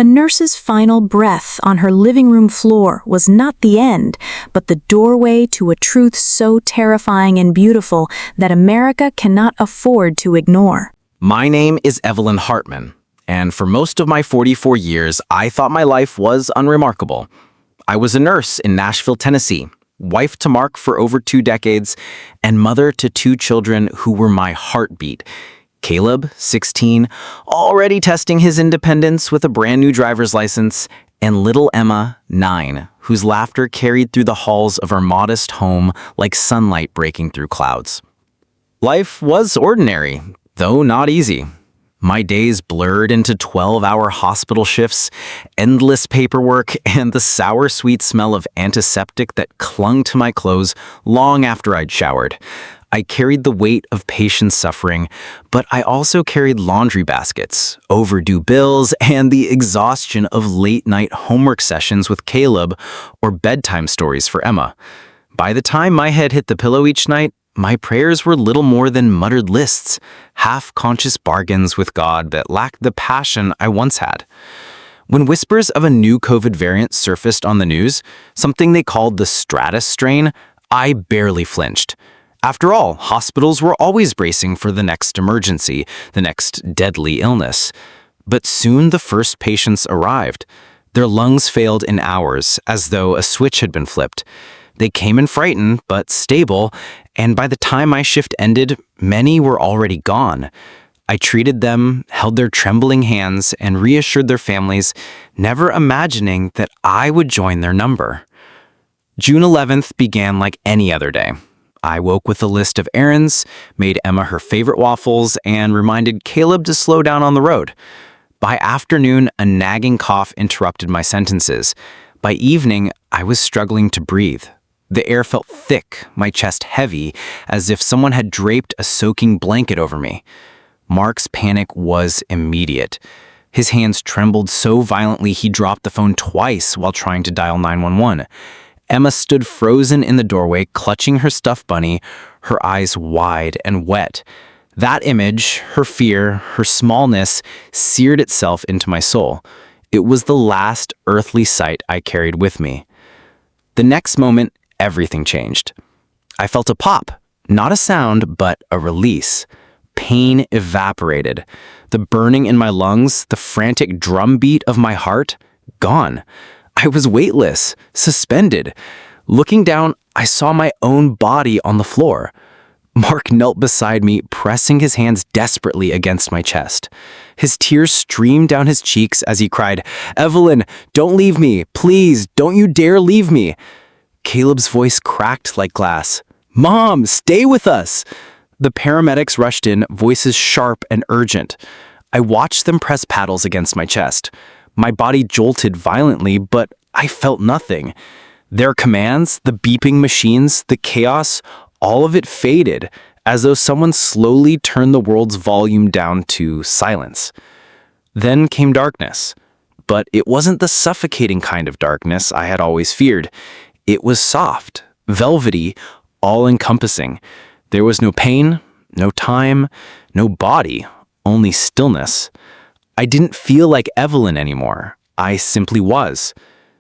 A nurse's final breath on her living room floor was not the end, but the doorway to a truth so terrifying and beautiful that America cannot afford to ignore. My name is Evelyn Hartman, and for most of my 44 years, I thought my life was unremarkable. I was a nurse in Nashville, Tennessee, wife to Mark for over 2 decades, and mother to 2 children who were my heartbeat. Caleb, 16, already testing his independence with a brand new driver's license, and little Emma, 9, whose laughter carried through the halls of our modest home like sunlight breaking through clouds. Life was ordinary, though not easy. My days blurred into 12-hour hospital shifts, endless paperwork, and the sour, sweet smell of antiseptic that clung to my clothes long after I'd showered. I carried the weight of patients' suffering, but I also carried laundry baskets, overdue bills, and the exhaustion of late-night homework sessions with Caleb or bedtime stories for Emma. By the time my head hit the pillow each night, my prayers were little more than muttered lists, half-conscious bargains with God that lacked the passion I once had. When whispers of a new COVID variant surfaced on the news, something they called the Stratus strain, I barely flinched. After all, hospitals were always bracing for the next emergency, the next deadly illness. But soon the first patients arrived. Their lungs failed in hours, as though a switch had been flipped. They came in frightened, but stable, and by the time my shift ended, many were already gone. I treated them, held their trembling hands, and reassured their families, never imagining that I would join their number. June 11th began like any other day. I woke with a list of errands, made Emma her favorite waffles, and reminded Caleb to slow down on the road. By afternoon, a nagging cough interrupted my sentences. By evening, I was struggling to breathe. The air felt thick, my chest heavy, as if someone had draped a soaking blanket over me. Mark's panic was immediate. His hands trembled so violently he dropped the phone twice while trying to dial 911. Emma stood frozen in the doorway, clutching her stuffed bunny, her eyes wide and wet. That image, her fear, her smallness, seared itself into my soul. It was the last earthly sight I carried with me. The next moment, everything changed. I felt a pop, not a sound, but a release. Pain evaporated. The burning in my lungs, the frantic drumbeat of my heart, gone. I was weightless, suspended. Looking down, I saw my own body on the floor. Mark knelt beside me, pressing his hands desperately against my chest. His tears streamed down his cheeks as he cried, "Evelyn, don't leave me. Please, don't you dare leave me." Caleb's voice cracked like glass. "Mom, stay with us." The paramedics rushed in, voices sharp and urgent. I watched them press paddles against my chest. My body jolted violently, but I felt nothing. Their commands, the beeping machines, the chaos, all of it faded, as though someone slowly turned the world's volume down to silence. Then came darkness. But it wasn't the suffocating kind of darkness I had always feared. It was soft, velvety, all-encompassing. There was no pain, no time, no body, only stillness. I didn't feel like Evelyn anymore. I simply was.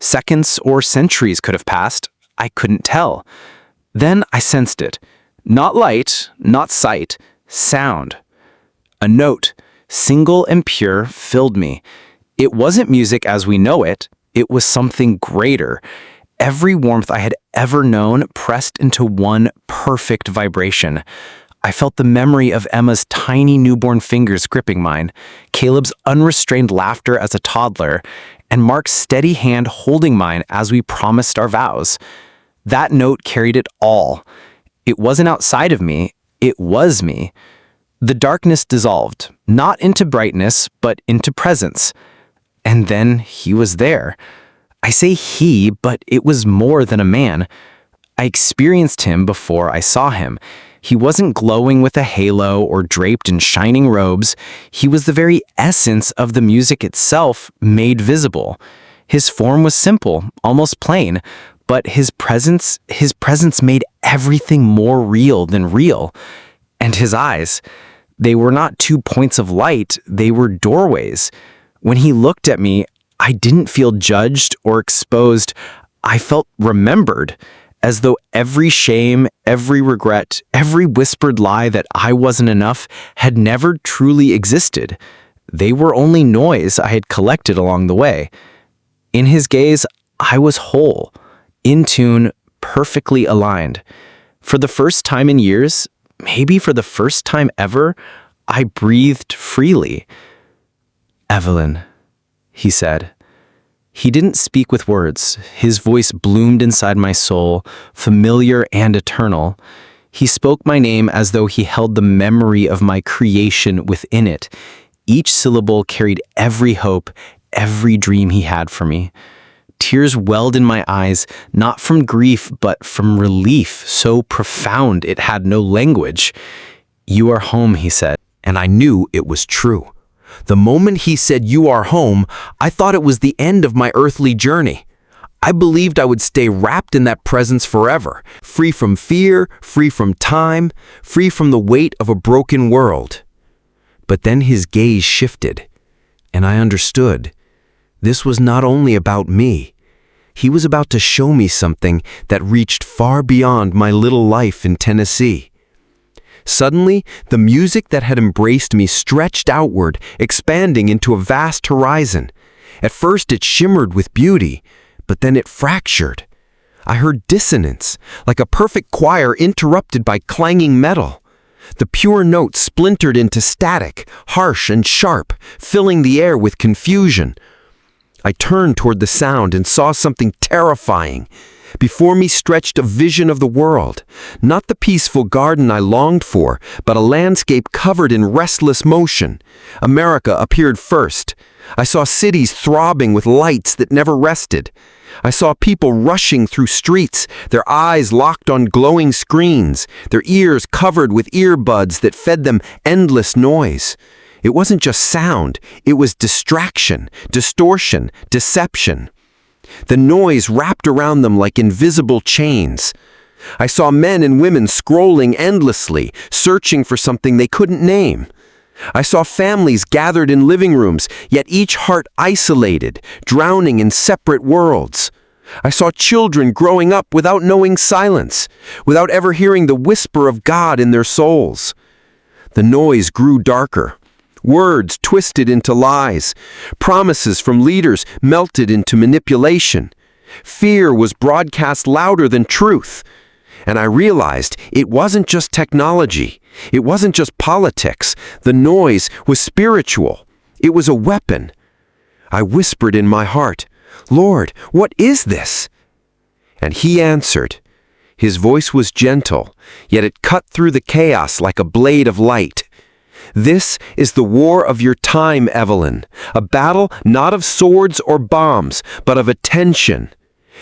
Seconds or centuries could have passed. I couldn't tell. Then I sensed it. Not light, not sight, sound. A note, single and pure, filled me. It wasn't music as we know it. It was something greater. Every warmth I had ever known pressed into one perfect vibration. I felt the memory of Emma's tiny newborn fingers gripping mine, Caleb's unrestrained laughter as a toddler, and Mark's steady hand holding mine as we promised our vows. That note carried it all. It wasn't outside of me, it was me. The darkness dissolved, not into brightness, but into presence. And then he was there. I say he, but it was more than a man. I experienced him before I saw him. He wasn't glowing with a halo or draped in shining robes. He was the very essence of the music itself made visible. His form was simple, almost plain, but his presence made everything more real than real. And his eyes, they were not 2 points of light, they were doorways. When he looked at me, I didn't feel judged or exposed. I felt remembered, as though every shame, every regret, every whispered lie that I wasn't enough had never truly existed. They were only noise I had collected along the way. In his gaze, I was whole, in tune, perfectly aligned. For the first time in years, maybe for the first time ever, I breathed freely. "Evelyn," he said. He didn't speak with words. His voice bloomed inside my soul, familiar and eternal. He spoke my name as though he held the memory of my creation within it. Each syllable carried every hope, every dream he had for me. Tears welled in my eyes, not from grief, but from relief, so profound it had no language. "You are home," he said. And I knew it was true. The moment he said, "You are home," I thought it was the end of my earthly journey. I believed I would stay wrapped in that presence forever, free from fear, free from time, free from the weight of a broken world. But then his gaze shifted, and I understood. This was not only about me. He was about to show me something that reached far beyond my little life in Tennessee. Suddenly, the music that had embraced me stretched outward, expanding into a vast horizon. At first it shimmered with beauty, but then it fractured. I heard dissonance, like a perfect choir interrupted by clanging metal. The pure notes splintered into static, harsh and sharp, filling the air with confusion. I turned toward the sound and saw something terrifying. Before me stretched a vision of the world, not the peaceful garden I longed for, but a landscape covered in restless motion. America appeared first. I saw cities throbbing with lights that never rested. I saw people rushing through streets, their eyes locked on glowing screens, their ears covered with earbuds that fed them endless noise. It wasn't just sound, it was distraction, distortion, deception. The noise wrapped around them like invisible chains. I saw men and women scrolling endlessly, searching for something they couldn't name. I saw families gathered in living rooms, yet each heart isolated, drowning in separate worlds. I saw children growing up without knowing silence, without ever hearing the whisper of God in their souls. The noise grew darker. Words twisted into lies. Promises from leaders melted into manipulation. Fear was broadcast louder than truth. And I realized it wasn't just technology. It wasn't just politics. The noise was spiritual. It was a weapon. I whispered in my heart, "Lord, what is this?" And he answered. His voice was gentle, yet it cut through the chaos like a blade of light. "This is the war of your time, Evelyn, a battle not of swords or bombs, but of attention.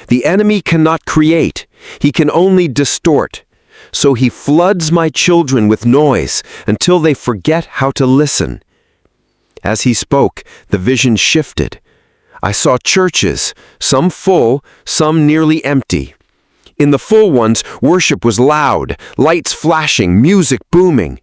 The enemy cannot create, he can only distort. So he floods my children with noise until they forget how to listen." As he spoke, the vision shifted. I saw churches, some full, some nearly empty. In the full ones, worship was loud, lights flashing, music booming.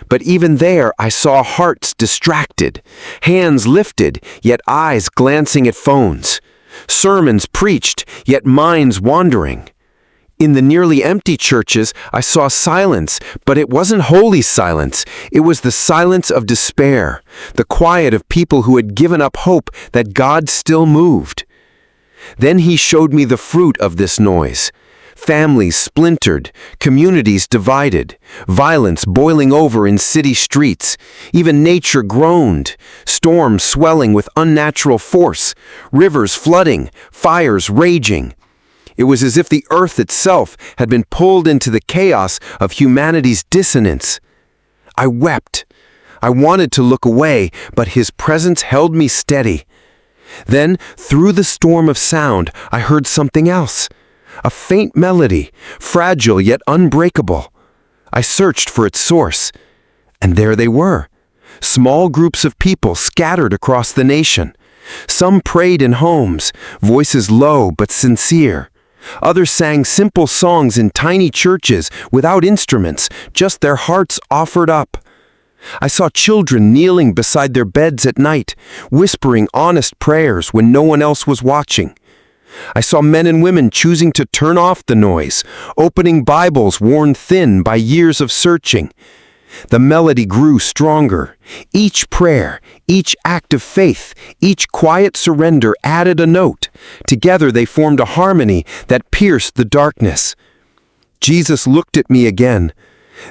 But even there, I saw hearts distracted, hands lifted, yet eyes glancing at phones. Sermons preached, yet minds wandering. In the nearly empty churches, I saw silence, but it wasn't holy silence. It was the silence of despair, the quiet of people who had given up hope that God still moved. Then he showed me the fruit of this noise. Families splintered, communities divided, violence boiling over in city streets. Even nature groaned, storms swelling with unnatural force, rivers flooding, fires raging. It was as if the earth itself had been pulled into the chaos of humanity's dissonance. I wept. I wanted to look away, but his presence held me steady. Then, through the storm of sound, I heard something else. A faint melody, fragile yet unbreakable. I searched for its source, and there they were. Small groups of people scattered across the nation. Some prayed in homes, voices low but sincere. Others sang simple songs in tiny churches without instruments, just their hearts offered up. I saw children kneeling beside their beds at night, whispering honest prayers when no one else was watching. I saw men and women choosing to turn off the noise, opening Bibles worn thin by years of searching. The melody grew stronger. Each prayer, each act of faith, each quiet surrender added a note. Together they formed a harmony that pierced the darkness. Jesus looked at me again.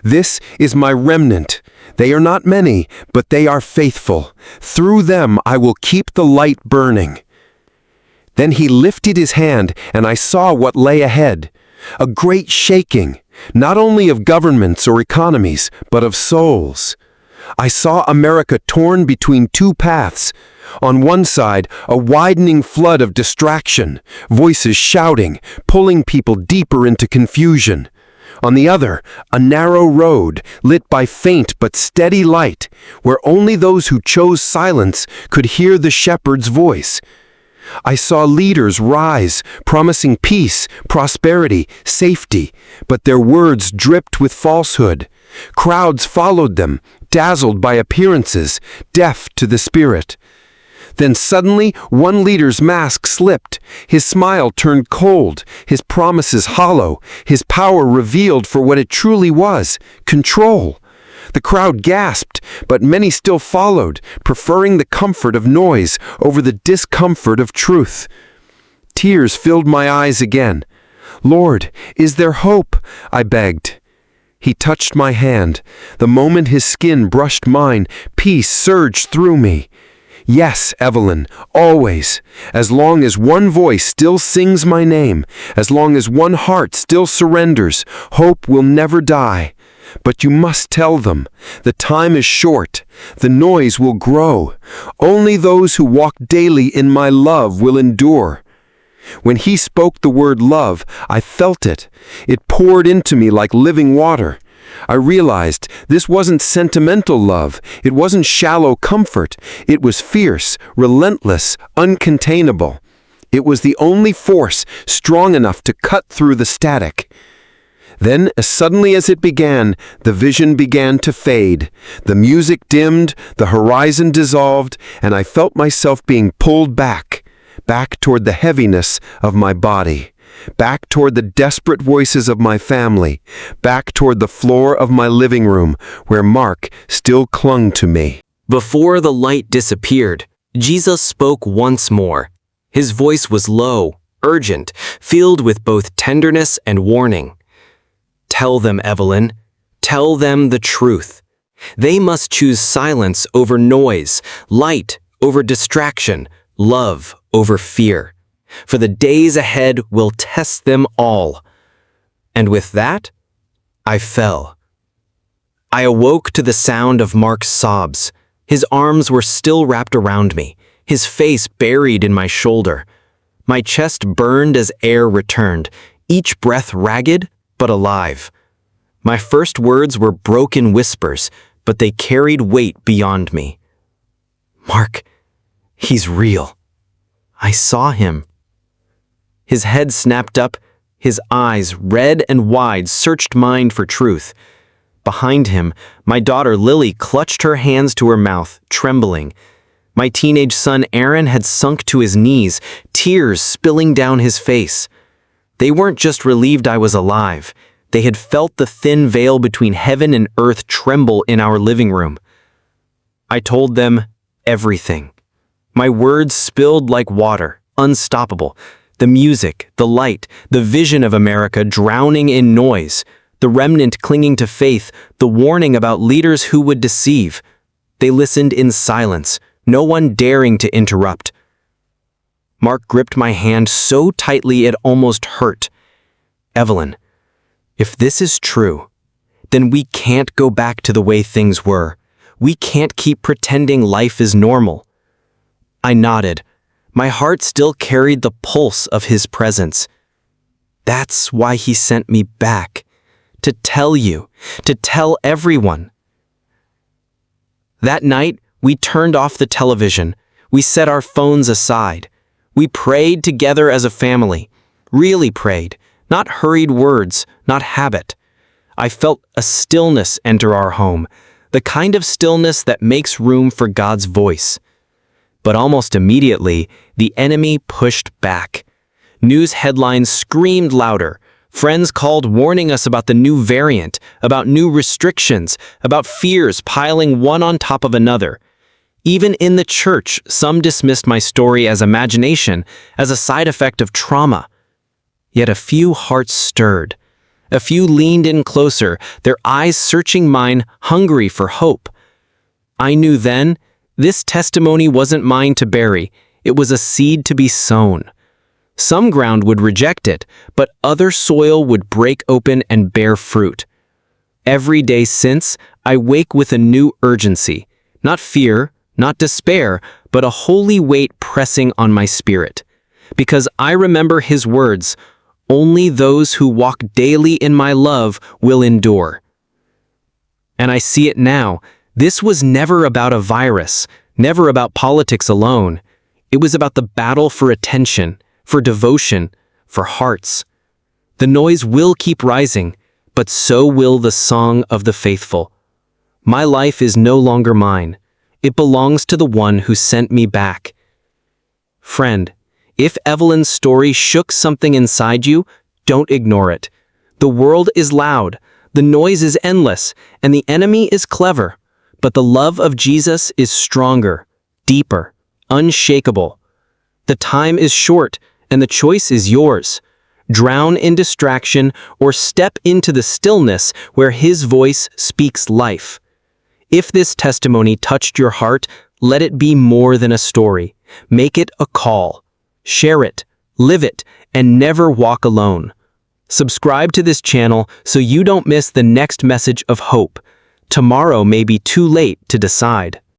"This is my remnant. They are not many, but they are faithful. Through them I will keep the light burning." Then he lifted his hand, and I saw what lay ahead. A great shaking, not only of governments or economies, but of souls. I saw America torn between two paths. On one side, a widening flood of distraction, voices shouting, pulling people deeper into confusion. On the other, a narrow road, lit by faint but steady light, where only those who chose silence could hear the shepherd's voice. I saw leaders rise, promising peace, prosperity, safety, but their words dripped with falsehood. Crowds followed them, dazzled by appearances, deaf to the spirit. Then suddenly, one leader's mask slipped. His smile turned cold, his promises hollow, his power revealed for what it truly was: control. The crowd gasped, but many still followed, preferring the comfort of noise over the discomfort of truth. Tears filled my eyes again. "Lord, is there hope?" I begged. He touched my hand. The moment his skin brushed mine, peace surged through me. "Yes, Evelyn, always. As long as one voice still sings my name, as long as one heart still surrenders, hope will never die. But you must tell them. The time is short. The noise will grow. Only those who walk daily in my love will endure." When he spoke the word love, I felt it. It poured into me like living water. I realized this wasn't sentimental love. It wasn't shallow comfort. It was fierce, relentless, uncontainable. It was the only force strong enough to cut through the static. Then, as suddenly as it began, the vision began to fade. The music dimmed, the horizon dissolved, and I felt myself being pulled back toward the heaviness of my body, back toward the desperate voices of my family, back toward the floor of my living room, where Mark still clung to me. Before the light disappeared, Jesus spoke once more. His voice was low, urgent, filled with both tenderness and warning. "Tell them, Evelyn. Tell them the truth. They must choose silence over noise, light over distraction, love over fear. For the days ahead will test them all." And with that, I fell. I awoke to the sound of Mark's sobs. His arms were still wrapped around me, his face buried in my shoulder. My chest burned as air returned, each breath ragged but alive. My first words were broken whispers, but they carried weight beyond me. "Mark, he's real. I saw him." His head snapped up, his eyes, red and wide, searched mine for truth. Behind him, my daughter Lily clutched her hands to her mouth, trembling. My teenage son Aaron had sunk to his knees, tears spilling down his face. They weren't just relieved I was alive. They had felt the thin veil between heaven and earth tremble in our living room. I told them everything. My words spilled like water, unstoppable. The music, the light, the vision of America drowning in noise, the remnant clinging to faith, the warning about leaders who would deceive. They listened in silence, no one daring to interrupt. Mark gripped my hand so tightly it almost hurt. "Evelyn, if this is true, then we can't go back to the way things were. We can't keep pretending life is normal." I nodded. My heart still carried the pulse of his presence. "That's why he sent me back. To tell you, to tell everyone." That night, we turned off the television. We set our phones aside. We prayed together as a family. Really prayed. Not hurried words, not habit. I felt a stillness enter our home, the kind of stillness that makes room for God's voice. But almost immediately, the enemy pushed back. News headlines screamed louder. Friends called warning us about the new variant, about new restrictions, about fears piling one on top of another. Even in the church, some dismissed my story as imagination, as a side effect of trauma. Yet a few hearts stirred. A few leaned in closer, their eyes searching mine, hungry for hope. I knew then, this testimony wasn't mine to bury, it was a seed to be sown. Some ground would reject it, but other soil would break open and bear fruit. Every day since, I wake with a new urgency, not fear, not despair, but a holy weight pressing on my spirit. Because I remember his words, "Only those who walk daily in my love will endure." And I see it now. This was never about a virus, never about politics alone. It was about the battle for attention, for devotion, for hearts. The noise will keep rising, but so will the song of the faithful. My life is no longer mine. It belongs to the one who sent me back. Friend, if Evelyn's story shook something inside you, don't ignore it. The world is loud, the noise is endless, and the enemy is clever. But the love of Jesus is stronger, deeper, unshakable. The time is short, and the choice is yours. Drown in distraction or step into the stillness where his voice speaks life. If this testimony touched your heart, let it be more than a story. Make it a call. Share it, live it, and never walk alone. Subscribe to this channel so you don't miss the next message of hope. Tomorrow may be too late to decide.